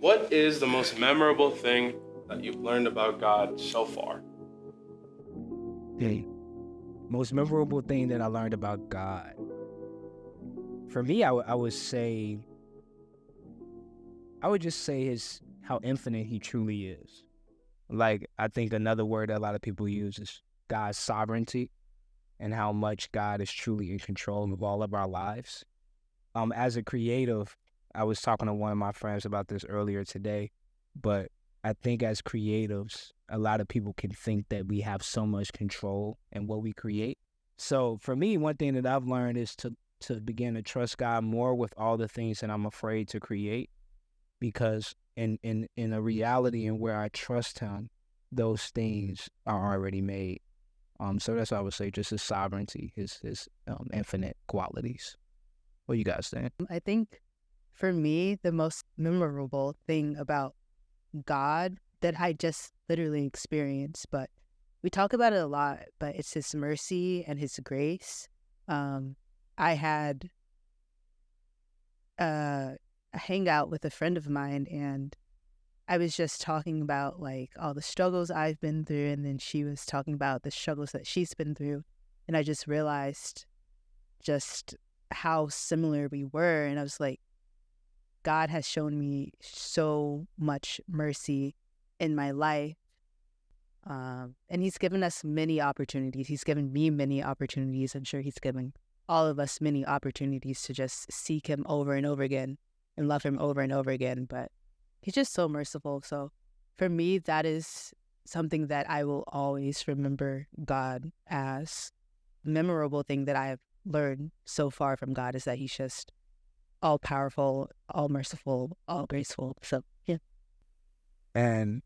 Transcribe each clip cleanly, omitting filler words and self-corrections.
What is the most memorable thing that you've learned about God so far? The most memorable thing that I learned about God. For me, I would just say how infinite he truly is. Like, I think another word that a lot of people use is God's sovereignty and how much God is truly in control of all of our lives. As a creative, I was talking to one of my friends about this earlier today, but I think as creatives, a lot of people can think that we have so much control in what we create. So for me, one thing that I've learned is to begin to trust God more with all the things that I'm afraid to create, because in a reality and where I trust him, those things are already made. So that's what I would say, just his sovereignty, his infinite qualities. What do you guys think? I think for me, the most memorable thing about God that I just literally experienced, but we talk about it a lot, but it's his mercy and his grace. I had a hangout with a friend of mine, and I was just talking about like all the struggles I've been through, and then she was talking about the struggles that she's been through, and I just realized just how similar we were, and I was like, God has shown me so much mercy in my life, and he's given us many opportunities. He's given me many opportunities. I'm sure he's given all of us many opportunities to just seek him over and over again and love him over and over again, but he's just so merciful. So for me, that is something that I will always remember God as. Memorable thing that I have learned so far from God is that he's just all powerful, all merciful, all graceful. So yeah. And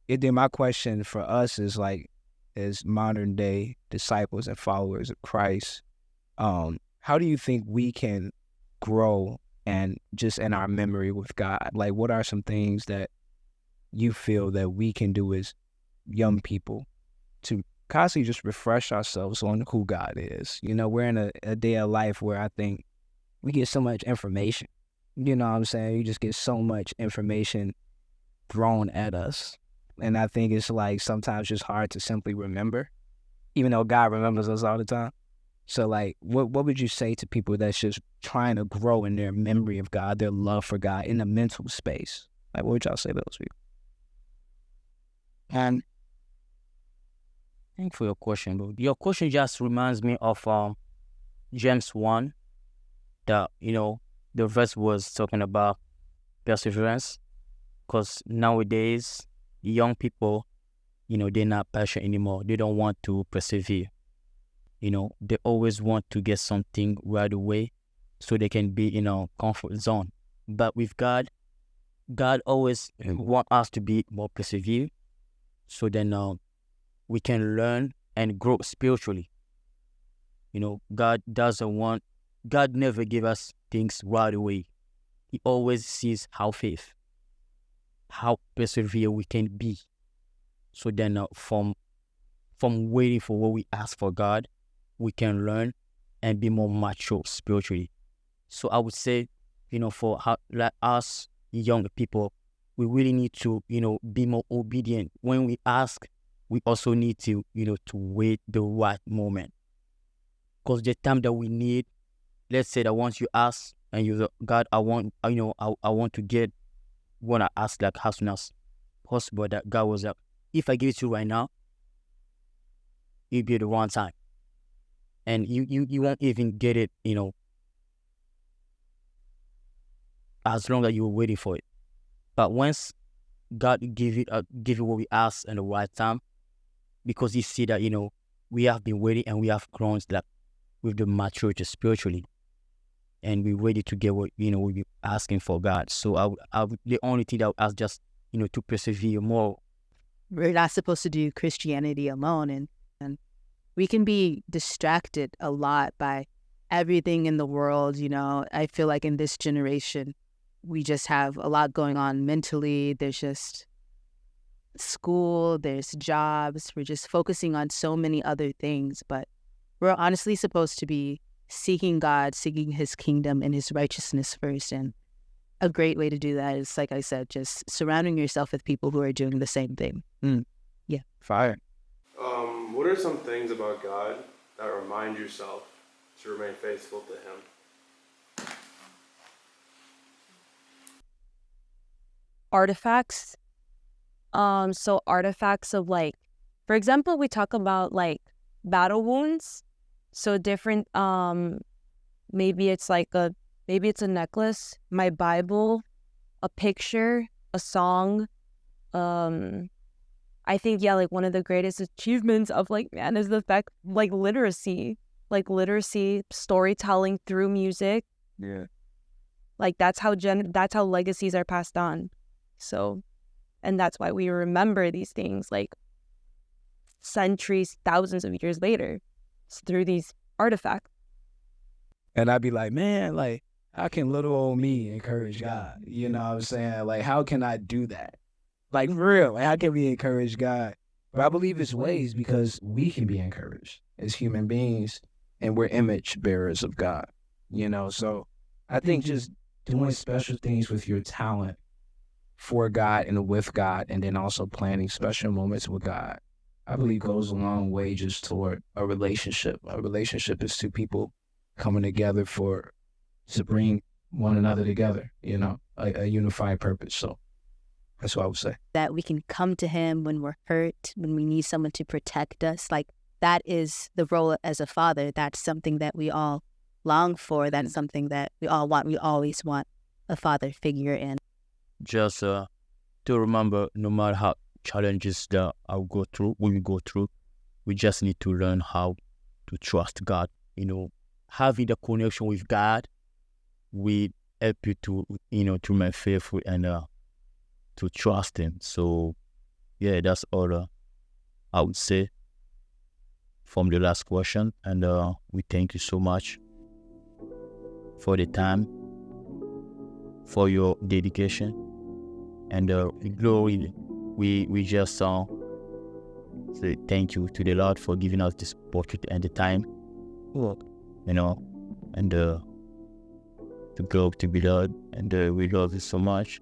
then my question for us is like, as modern day disciples and followers of Christ, how do you think we can grow and just in our memory with God? Like, what are some things that you feel that we can do as young people to constantly just refresh ourselves on who God is? You know, we're in a day of life where I think we get so much information. You know what I'm saying? You just get so much information thrown at us. And I think it's like sometimes just hard to simply remember, even though God remembers us all the time. So like, what would you say to people that's just trying to grow in their memory of God, their love for God in the mental space? Like, what would y'all say to those people? And thank you for your question, bro. Your question just reminds me of James 1, that, the verse was talking about perseverance, because nowadays, young people, they're not patient anymore. They don't want to persevere. They always want to get something right away so they can be in a comfort zone. But with God always want us to be more persevere, so then we can learn and grow spiritually. God never give us things right away. He always sees how faith, how persevere we can be. So then from waiting for what we ask for God, we can learn and be more mature spiritually. So I would say, for like us young people, we really need to, be more obedient. When we ask, we also need to, to wait the right moment. Because the time that we need, let's say that once you ask and you say, God, I want to get what I ask like as soon as possible, that God was like, if I give it to you right now, it'll be the wrong time. And you won't even get it, as long as you were waiting for it. But once God give you what we ask in the right time, because he see that, we have been waiting and we have grown like with the maturity spiritually, and we're ready to get what, we're asking for God. So the only thing that I would ask just, to persevere more. We're not supposed to do Christianity alone, and we can be distracted a lot by everything in the world. I feel like in this generation, we just have a lot going on mentally. There's just school, there's jobs. We're just focusing on so many other things, but we're honestly supposed to be seeking God, seeking his kingdom and his righteousness first. And a great way to do that is, like I said, just surrounding yourself with people who are doing the same thing. Yeah. Fire. What are some things about God that remind yourself to remain faithful to Him? Artifacts. So artifacts of, like, for example, we talk about like battle wounds. So different, maybe it's a necklace, my Bible, a picture, a song. I think, yeah, like one of the greatest achievements of like man is the fact like literacy, storytelling through music. Yeah. Like that's how legacies are passed on. So, and that's why we remember these things like centuries, thousands of years later. It's through these artifacts. And I'd be like, man, like, how can little old me encourage God? You know what I'm saying? Like, how can I do that? Like, for real, like, how can we encourage God? But I believe it's ways because we can be encouraged as human beings, and we're image bearers of God, you know? So I think just doing special things with your talent for God and with God, and then also planning special moments with God, I believe goes a long way just toward a relationship. A relationship is two people coming together to bring one another together, you know, a unified purpose. So that's what I would say. That we can come to Him when we're hurt, when we need someone to protect us. Like, that is the role as a father. That's something that we all long for. That's something that we all want. We always want a father figure in. Just to remember, no matter how challenges that we go through, we just need to learn how to trust God. You know, having the connection with God will help you to remain faithful and to trust Him. So, yeah, that's all I would say from the last question. And we thank you so much for the time, for your dedication, and glory. We just say thank you to the Lord for giving us this opportunity and the time, you know, and to go to be Lord. And we love you so much.